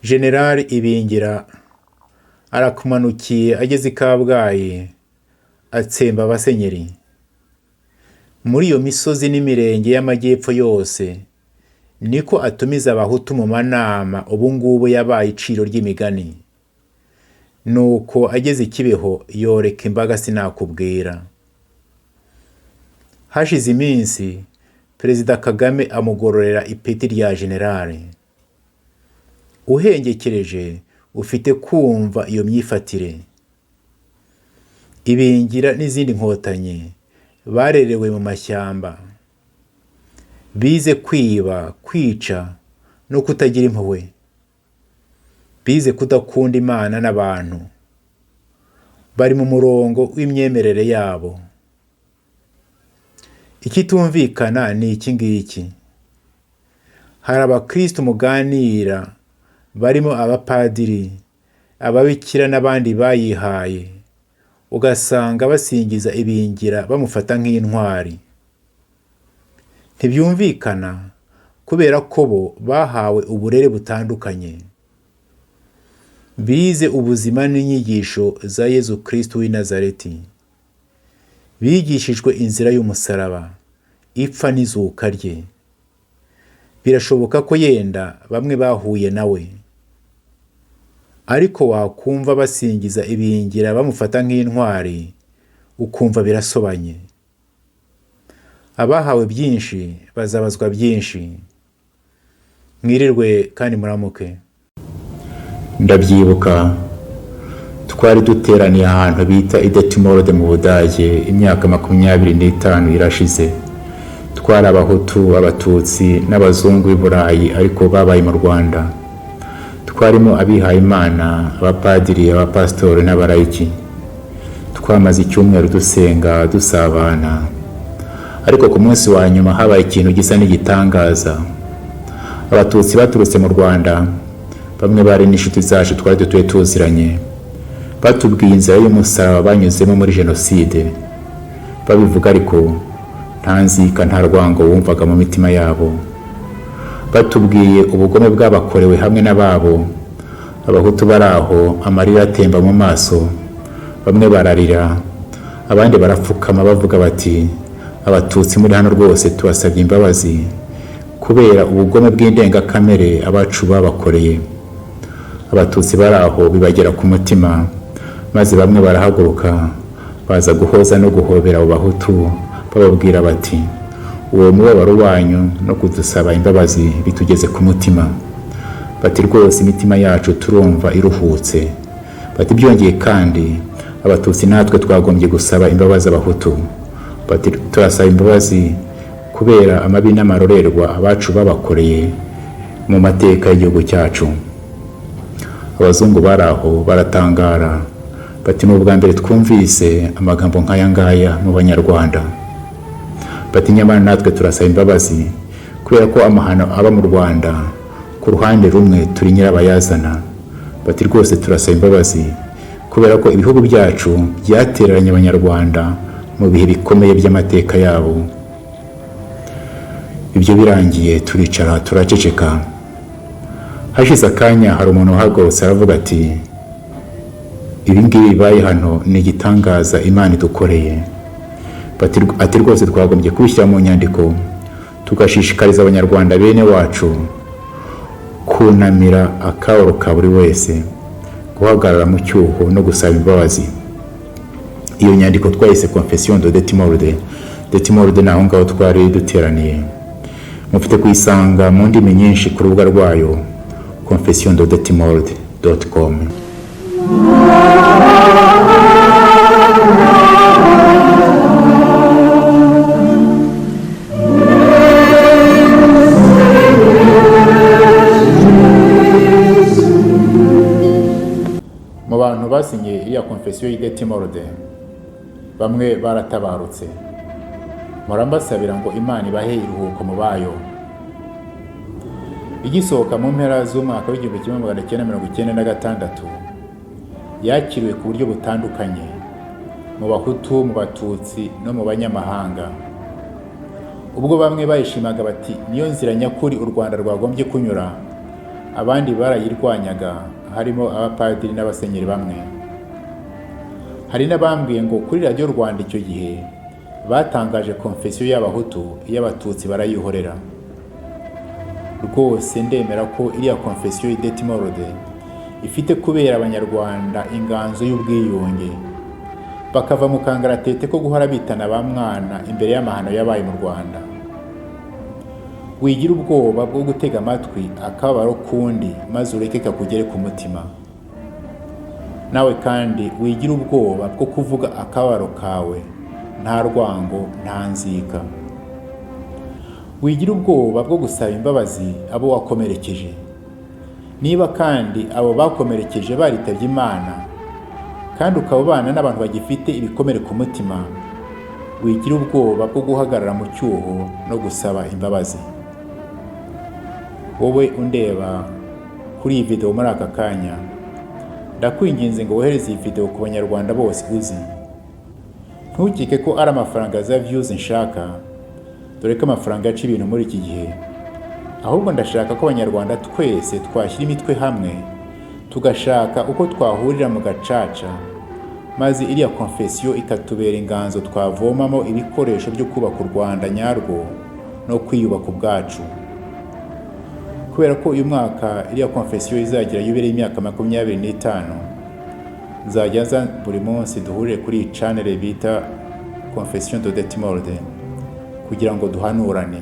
General Ibingira arakumanukiye ageze i Kabgayi atsemba abasenyeri. Muri iyo misozi n'imirenge y'amajyepfo yose niko atumiza abahutu mu manama ubungubu yabaye iciro ry'imigani. Nuko ageze Kibeho yoreka imbaga sinakubwira. Hashize iminsi Perezida Kagame amugororera ipeti rya generale. Uhengekereje ufite kumva iyo myifatire. Ibingira n'izindi nkotanyi barerewe mu mashyamba, bize kwiba, kwica no kutagira impuhwe, bize kudakunda Imana n'abantu, bari mu murongo w'imyemerere yabo. Ikitumvikana ni iki ngiki: hari abakristo muganira barimo abapadiri, ababikira n'abandi bayihaye, ugasanga basingiza Ibingira bamufata nk'intwari. Ntibyumvikana kubera ko bo bahawe uburere butandukanye, bize ubuzima n'inyigisho za Yezu Kristo w'i Nazareti, bigishijwe inzira y'umusaraba, ipfa n'izuka rye. Birashoboka ko yenda bamwe bahuye nawe, ariko wakumva basingiza Ibingira bamufata nk'intwari ukumva birasobanye. Abahawe byinshi bazabazwa byinshi. Mwirirwe kandi muramuke. Ndabyibuka twari duteraniye ahantu bita Idetimorode mu Budage imyaka 25 irashize. Twari abahutu, abatutsi n'abazungu b'i Burayi ariko babaye mu Rwanda. Twarimo abihaye Imana, abapadiri, abapastori n'abarayiki. Twamaze icyumweru dusenga, dusabana. Ariko ku munsi wa nyuma habaye ikintu gisa n'igitangaza. Abatutsi baturutse mu Rwanda, bamwe bari n'inshuti zacu twari dutuye tuziranye, batubwiye inzira y'umusaraba banyuzemo muri jenoside. Babivuga ariko nta nzika, nta rwango wumvaga mu mitima yabo. Batubwiye ubugome bw'abakorewe hamwe n'ababo. Abahutu baraho amarira atemba mu maso, bamwe bararira, abandi barapfukama bavuga bati abatutsi muri hano rwose tubasabye imbabazi kubera ubugome bw'indengakamere abacu babakoreye. Abatutsi baraho bibagera ku mutima, maze bamwe barahaguruka baza guhoza no guhobera abo bahutu bababwira bati uwo mubabaro wanyu no kudusaba imbabazi bitugeze ku mutima. Bati rwose imitima yacu turumva iruhutse. Bati byongeye kandi abatutsi natwe twagombye gusaba imbabazi abahutu. Bati turasaba imbabazi kubera amabi n'amarorerwa abacu babakoreye mu mateka y'igihugu cyacu. Abazungu baraho baratangara bati n'ubwa mbere twumvise amagambo nk'aya ngaya mu Banyarwanda. Bati nyamara natwe turasaba imbabazi kubera ko amahano aba mu Rwanda ku ruhande rumwe turi nyirabayazana. Bati rwose turasaba imbabazi kubera ko ibihugu byacu byatereranye Abanyarwanda mu bihe bikomeye by'amateka yabo. Ibyo birangiye turicara turaceceka. Hashize akanya hari umuntu uhagurutse aravuga ati ibi ngibi bibaye hano ni igitangaza Imana idukoreye. Ati rwose twagombye kubishyira mu nyandiko tugashishikariza Abanyarwanda bene wacu kunamira akababaro ka buri wese, guhagarara mu cyuho no gusaba imbabazi. Iyo nyandiko twayise Confession de Detimorde. Detimorde naho ngaho twari duteraniye. Mufite kuyisanga mu ndimi nyinshi ku rubuga rwayo confessiondedetimorde.com. Mu bantu basinye iriya Confession y'Idetimorde, bamwe baratabarutse. Murambasabira ngo Imana ibahe iruhuko mu bayo. Igisohoka mu mpera z'umwaka w'1996 yakiriwe ku buryo butandukanye mu Bahutu, mu Batutsi no mu Banyamahanga. Ubwo bamwe bayishimaga bati niyo nzira nyakuri u Rwanda rwagombye kunyura, abandi barayirwanyaga, harimo abapadiri n'abasenyeri bamwe. Hari n'abambwiye ngo kuri radiyo Rwanda icyo gihe batangaje konfesiyo y'abahutu, iy'abatutsi barayihorera. Rwose ndemera ko iriya konfesiyo y'Idetimorode ifite kubera abanyarwanda inganzo y'ubwiyunge, bakava mu kangaratete ko guhora bitana ba mwana imbere y'amahano yabaye mu Rwanda. Wigira ubwoba bwo gutega amatwi akababaro kundi maze ureke kakugere ku mutima. Nawe kandi wigira ubwoba bwo kuvuga akababaro kawe nta rwango, nta nzika. Wigira ubwoba bwo gusaba imbabazi abo wakomerekeje. Niba kandi abo bakomerekeje baritabye Imana kandi ukaba ubana n'abantu bagifite ibikomere ku mutima, wigira ubwoba bwo guhagarara mu cyuho no gusaba imbabazi. Wowe undeba kuri iyi video muri aka kanya, ndakwinginze ngo wohereze iyi video ku banyarwanda bose uzi. Ntukike ko ari amafaranga za views nshaka, dore ko amafaranga yaca ibintu muri iki gihe. Ahubwo ndashaka ko abanyarwanda twese twashyira imitwe hamwe, tugashaka uko twahurira mu gacaca, maze iriya konfesiyo ikatubera inganzo twavomamo ibikoresho byo kubaka u Rwanda nyarwo no kwiyubaka ubwacu. Kubera ko uyu mwaka iriya konfesiyo izagira yubile y'imyaka 25, nzajya nza buri munsi duhurire kuri iyi channel bita Confession de Detimorde kugira ngo duhanurane.